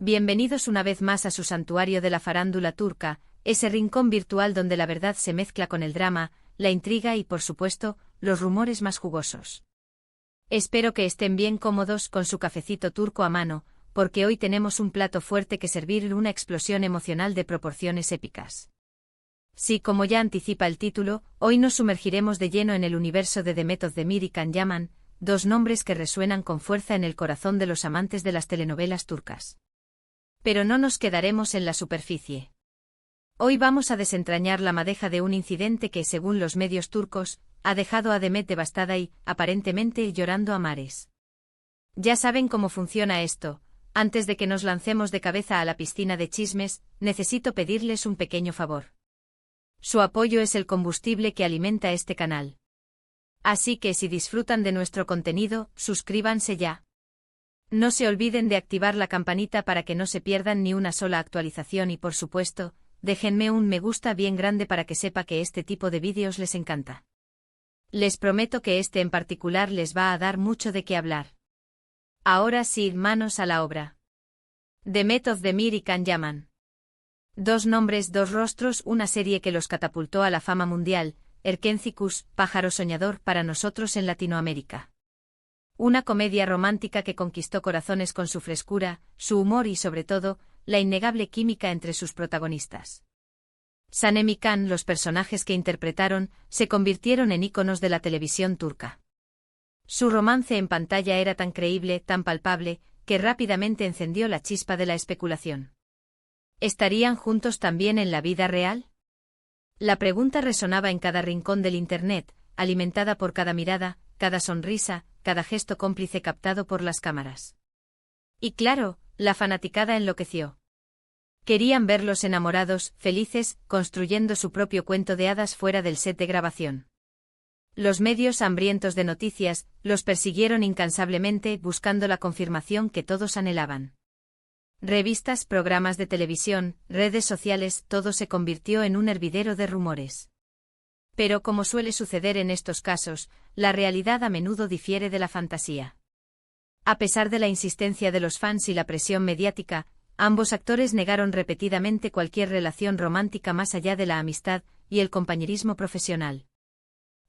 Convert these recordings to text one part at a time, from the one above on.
Bienvenidos una vez más a su santuario de la farándula turca, ese rincón virtual donde la verdad se mezcla con el drama, la intriga y, por supuesto, los rumores más jugosos. Espero que estén bien cómodos con su cafecito turco a mano, porque hoy tenemos un plato fuerte que servir, una explosión emocional de proporciones épicas. Sí, como ya anticipa el título, hoy nos sumergiremos de lleno en el universo de Demet Özdemir y Can Yaman, dos nombres que resuenan con fuerza en el corazón de los amantes de las telenovelas turcas. Pero no nos quedaremos en la superficie. Hoy vamos a desentrañar la madeja de un incidente que, según los medios turcos, ha dejado a Demet devastada y, aparentemente, llorando a mares. Ya saben cómo funciona esto. Antes de que nos lancemos de cabeza a la piscina de chismes, necesito pedirles un pequeño favor. Su apoyo es el combustible que alimenta este canal. Así que si disfrutan de nuestro contenido, suscríbanse ya. No se olviden de activar la campanita para que no se pierdan ni una sola actualización y, por supuesto, déjenme un me gusta bien grande para que sepa que este tipo de vídeos les encanta. Les prometo que este en particular les va a dar mucho de qué hablar. Ahora sí, manos a la obra. Demet Özdemir y Can Yaman. Dos nombres, dos rostros, una serie que los catapultó a la fama mundial, Erkencikus, pájaro soñador para nosotros en Latinoamérica. Una comedia romántica que conquistó corazones con su frescura, su humor y, sobre todo, la innegable química entre sus protagonistas. Sanem y Can, los personajes que interpretaron, se convirtieron en íconos de la televisión turca. Su romance en pantalla era tan creíble, tan palpable, que rápidamente encendió la chispa de la especulación. ¿Estarían juntos también en la vida real? La pregunta resonaba en cada rincón del Internet, alimentada por cada mirada, cada sonrisa, cada gesto cómplice captado por las cámaras. Y claro, la fanaticada enloqueció. Querían verlos enamorados, felices, construyendo su propio cuento de hadas fuera del set de grabación. Los medios hambrientos de noticias los persiguieron incansablemente, buscando la confirmación que todos anhelaban. Revistas, programas de televisión, redes sociales, todo se convirtió en un hervidero de rumores. Pero como suele suceder en estos casos, la realidad a menudo difiere de la fantasía. A pesar de la insistencia de los fans y la presión mediática, ambos actores negaron repetidamente cualquier relación romántica más allá de la amistad y el compañerismo profesional.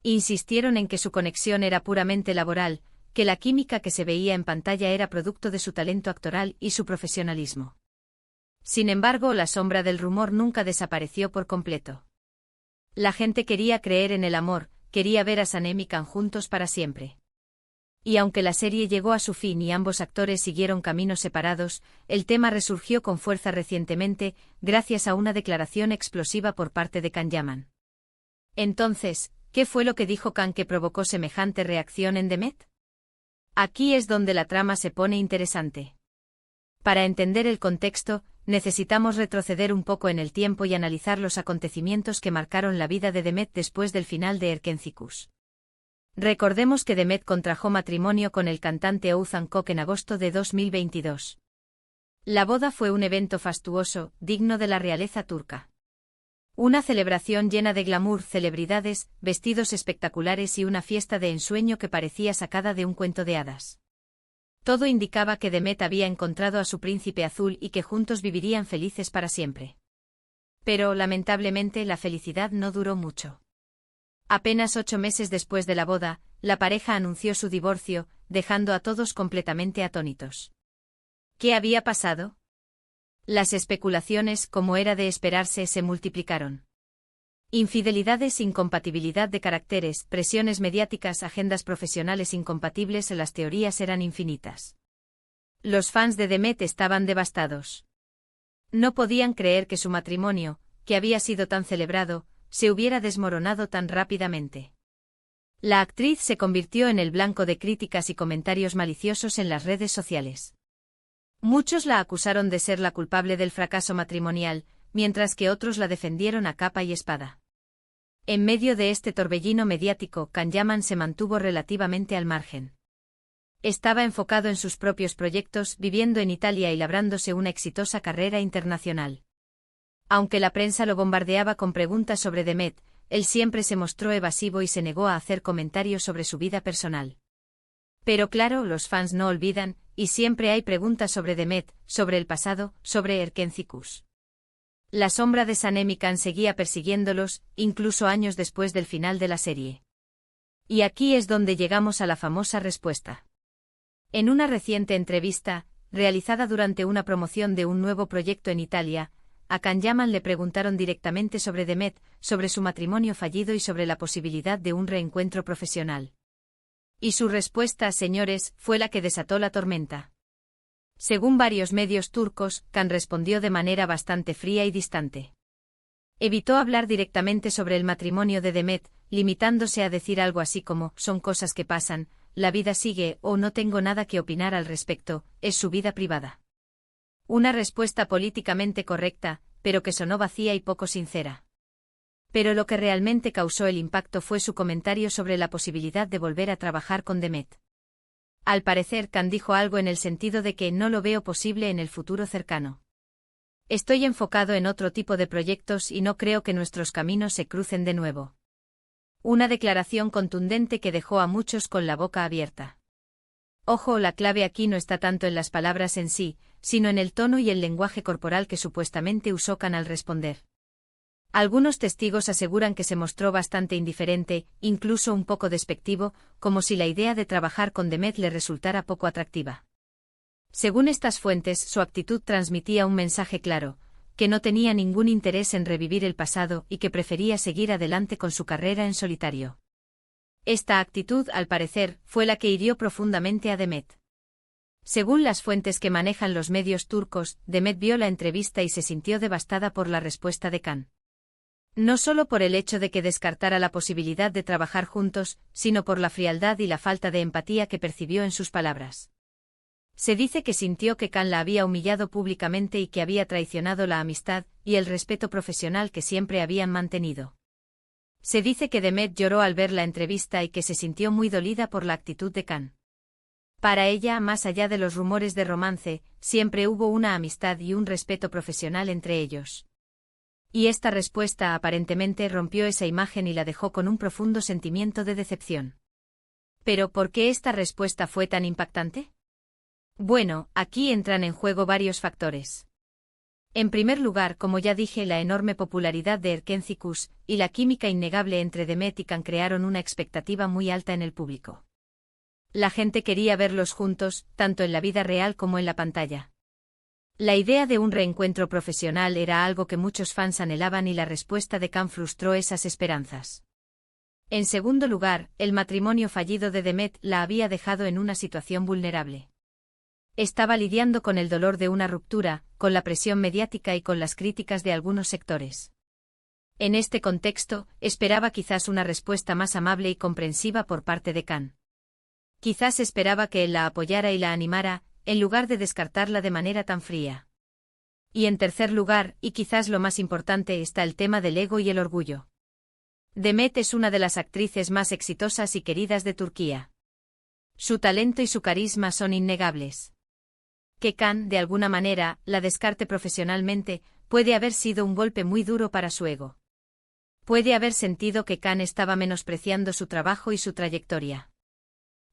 Insistieron en que su conexión era puramente laboral, que la química que se veía en pantalla era producto de su talento actoral y su profesionalismo. Sin embargo, la sombra del rumor nunca desapareció por completo. La gente quería creer en el amor, quería ver a Sanem y Can juntos para siempre. Y aunque la serie llegó a su fin y ambos actores siguieron caminos separados, el tema resurgió con fuerza recientemente, gracias a una declaración explosiva por parte de Can Yaman. Entonces, ¿qué fue lo que dijo Can que provocó semejante reacción en Demet? Aquí es donde la trama se pone interesante. Para entender el contexto, necesitamos retroceder un poco en el tiempo y analizar los acontecimientos que marcaron la vida de Demet después del final de Erkencikus. Recordemos que Demet contrajo matrimonio con el cantante Oğuzhan Koç en agosto de 2022. La boda fue un evento fastuoso, digno de la realeza turca. Una celebración llena de glamour, celebridades, vestidos espectaculares y una fiesta de ensueño que parecía sacada de un cuento de hadas. Todo indicaba que Demet había encontrado a su príncipe azul y que juntos vivirían felices para siempre. Pero, lamentablemente, la felicidad no duró mucho. Apenas 8 meses después de la boda, la pareja anunció su divorcio, dejando a todos completamente atónitos. ¿Qué había pasado? Las especulaciones, como era de esperarse, se multiplicaron. Infidelidades, incompatibilidad de caracteres, presiones mediáticas, agendas profesionales incompatibles, las teorías eran infinitas. Los fans de Demet estaban devastados. No podían creer que su matrimonio, que había sido tan celebrado, se hubiera desmoronado tan rápidamente. La actriz se convirtió en el blanco de críticas y comentarios maliciosos en las redes sociales. Muchos la acusaron de ser la culpable del fracaso matrimonial, mientras que otros la defendieron a capa y espada. En medio de este torbellino mediático, Can Yaman se mantuvo relativamente al margen. Estaba enfocado en sus propios proyectos, viviendo en Italia y labrándose una exitosa carrera internacional. Aunque la prensa lo bombardeaba con preguntas sobre Demet, él siempre se mostró evasivo y se negó a hacer comentarios sobre su vida personal. Pero claro, los fans no olvidan, y siempre hay preguntas sobre Demet, sobre el pasado, sobre Erkencicus. La sombra de Sanemikan seguía persiguiéndolos, incluso años después del final de la serie. Y aquí es donde llegamos a la famosa respuesta. En una reciente entrevista, realizada durante una promoción de un nuevo proyecto en Italia, a Can Yaman le preguntaron directamente sobre Demet, sobre su matrimonio fallido y sobre la posibilidad de un reencuentro profesional. Y su respuesta, señores, fue la que desató la tormenta. Según varios medios turcos, Can respondió de manera bastante fría y distante. Evitó hablar directamente sobre el matrimonio de Demet, limitándose a decir algo así como, son cosas que pasan, la vida sigue o no tengo nada que opinar al respecto, es su vida privada. Una respuesta políticamente correcta, pero que sonó vacía y poco sincera. Pero lo que realmente causó el impacto fue su comentario sobre la posibilidad de volver a trabajar con Demet. Al parecer, Can dijo algo en el sentido de que no lo veo posible en el futuro cercano. Estoy enfocado en otro tipo de proyectos y no creo que nuestros caminos se crucen de nuevo. Una declaración contundente que dejó a muchos con la boca abierta. Ojo, la clave aquí no está tanto en las palabras en sí, sino en el tono y el lenguaje corporal que supuestamente usó Can al responder. Algunos testigos aseguran que se mostró bastante indiferente, incluso un poco despectivo, como si la idea de trabajar con Demet le resultara poco atractiva. Según estas fuentes, su actitud transmitía un mensaje claro, que no tenía ningún interés en revivir el pasado y que prefería seguir adelante con su carrera en solitario. Esta actitud, al parecer, fue la que hirió profundamente a Demet. Según las fuentes que manejan los medios turcos, Demet vio la entrevista y se sintió devastada por la respuesta de Can. No solo por el hecho de que descartara la posibilidad de trabajar juntos, sino por la frialdad y la falta de empatía que percibió en sus palabras. Se dice que sintió que Can la había humillado públicamente y que había traicionado la amistad y el respeto profesional que siempre habían mantenido. Se dice que Demet lloró al ver la entrevista y que se sintió muy dolida por la actitud de Can. Para ella, más allá de los rumores de romance, siempre hubo una amistad y un respeto profesional entre ellos. Y esta respuesta aparentemente rompió esa imagen y la dejó con un profundo sentimiento de decepción. ¿Pero por qué esta respuesta fue tan impactante? Bueno, aquí entran en juego varios factores. En primer lugar, como ya dije, la enorme popularidad de Erkencicus y la química innegable entre Demet y Can crearon una expectativa muy alta en el público. La gente quería verlos juntos, tanto en la vida real como en la pantalla. La idea de un reencuentro profesional era algo que muchos fans anhelaban y la respuesta de Can frustró esas esperanzas. En segundo lugar, el matrimonio fallido de Demet la había dejado en una situación vulnerable. Estaba lidiando con el dolor de una ruptura, con la presión mediática y con las críticas de algunos sectores. En este contexto, esperaba quizás una respuesta más amable y comprensiva por parte de Can. Quizás esperaba que él la apoyara y la animara, en lugar de descartarla de manera tan fría. Y en tercer lugar, y quizás lo más importante, está el tema del ego y el orgullo. Demet es una de las actrices más exitosas y queridas de Turquía. Su talento y su carisma son innegables. Que Can, de alguna manera, la descarte profesionalmente, puede haber sido un golpe muy duro para su ego. Puede haber sentido que Can estaba menospreciando su trabajo y su trayectoria.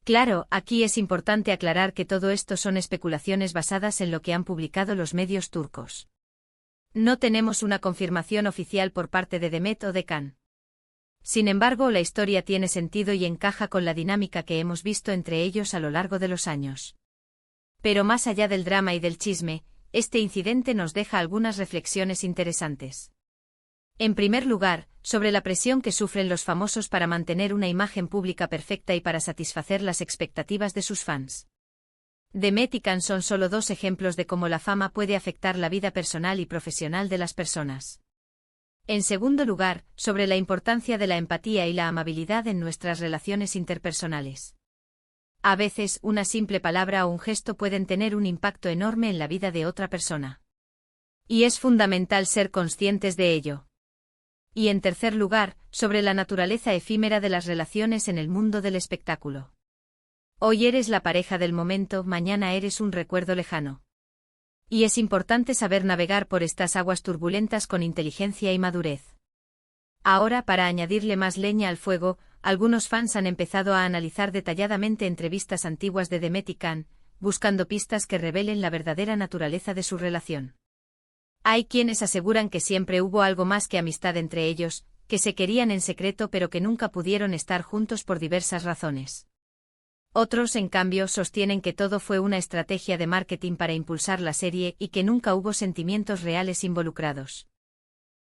Claro, aquí es importante aclarar que todo esto son especulaciones basadas en lo que han publicado los medios turcos. No tenemos una confirmación oficial por parte de Demet o de Can. Sin embargo, la historia tiene sentido y encaja con la dinámica que hemos visto entre ellos a lo largo de los años. Pero más allá del drama y del chisme, este incidente nos deja algunas reflexiones interesantes. En primer lugar, sobre la presión que sufren los famosos para mantener una imagen pública perfecta y para satisfacer las expectativas de sus fans. Demet y Can son solo dos ejemplos de cómo la fama puede afectar la vida personal y profesional de las personas. En segundo lugar, sobre la importancia de la empatía y la amabilidad en nuestras relaciones interpersonales. A veces, una simple palabra o un gesto pueden tener un impacto enorme en la vida de otra persona. Y es fundamental ser conscientes de ello. Y en tercer lugar, sobre la naturaleza efímera de las relaciones en el mundo del espectáculo. Hoy eres la pareja del momento, mañana eres un recuerdo lejano. Y es importante saber navegar por estas aguas turbulentas con inteligencia y madurez. Ahora, para añadirle más leña al fuego, algunos fans han empezado a analizar detalladamente entrevistas antiguas de Demet y Can, buscando pistas que revelen la verdadera naturaleza de su relación. Hay quienes aseguran que siempre hubo algo más que amistad entre ellos, que se querían en secreto pero que nunca pudieron estar juntos por diversas razones. Otros, en cambio, sostienen que todo fue una estrategia de marketing para impulsar la serie y que nunca hubo sentimientos reales involucrados.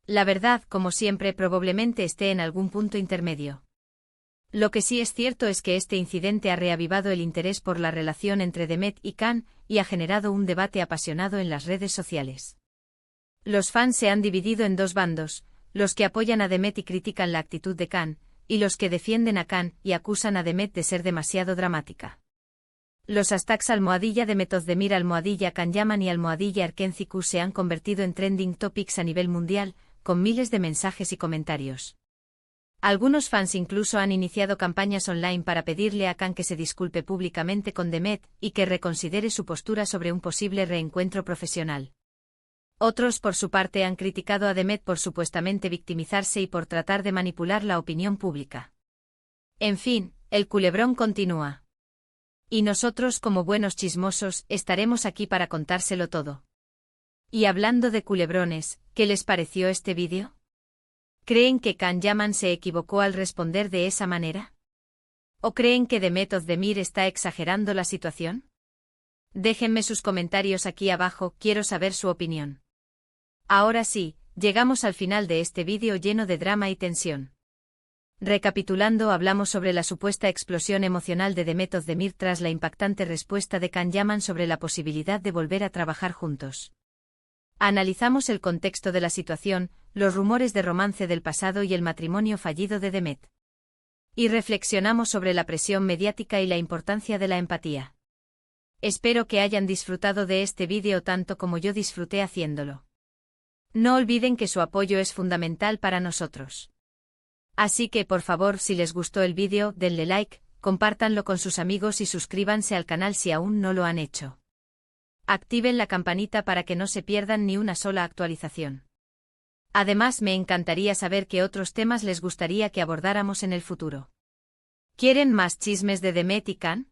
La verdad, como siempre, probablemente esté en algún punto intermedio. Lo que sí es cierto es que este incidente ha reavivado el interés por la relación entre Demet y Can y ha generado un debate apasionado en las redes sociales. Los fans se han dividido en dos bandos, los que apoyan a Demet y critican la actitud de Can, y los que defienden a Can y acusan a Demet de ser demasiado dramática. Los hashtags #Demet Ozdemir, #Canyaman y #Erkenciku se han convertido en trending topics a nivel mundial, con miles de mensajes y comentarios. Algunos fans incluso han iniciado campañas online para pedirle a Can que se disculpe públicamente con Demet y que reconsidere su postura sobre un posible reencuentro profesional. Otros, por su parte, han criticado a Demet por supuestamente victimizarse y por tratar de manipular la opinión pública. En fin, el culebrón continúa. Y nosotros, como buenos chismosos, estaremos aquí para contárselo todo. Y hablando de culebrones, ¿qué les pareció este vídeo? ¿Creen que Can Yaman se equivocó al responder de esa manera? ¿O creen que Demet Ozdemir está exagerando la situación? Déjenme sus comentarios aquí abajo, quiero saber su opinión. Ahora sí, llegamos al final de este vídeo lleno de drama y tensión. Recapitulando, hablamos sobre la supuesta explosión emocional de Demet Ozdemir tras la impactante respuesta de Can Yaman sobre la posibilidad de volver a trabajar juntos. Analizamos el contexto de la situación, los rumores de romance del pasado y el matrimonio fallido de Demet. Y reflexionamos sobre la presión mediática y la importancia de la empatía. Espero que hayan disfrutado de este vídeo tanto como yo disfruté haciéndolo. No olviden que su apoyo es fundamental para nosotros. Así que por favor, si les gustó el vídeo, denle like, compártanlo con sus amigos y suscríbanse al canal si aún no lo han hecho. Activen la campanita para que no se pierdan ni una sola actualización. Además, me encantaría saber qué otros temas les gustaría que abordáramos en el futuro. ¿Quieren más chismes de Demet y Can?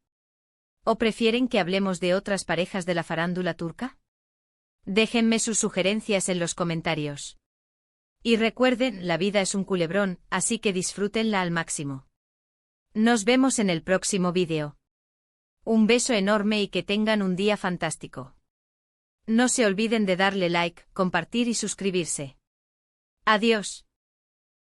¿O prefieren que hablemos de otras parejas de la farándula turca? Déjenme sus sugerencias en los comentarios. Y recuerden, la vida es un culebrón, así que disfrútenla al máximo. Nos vemos en el próximo vídeo. Un beso enorme y que tengan un día fantástico. No se olviden de darle like, compartir y suscribirse. Adiós.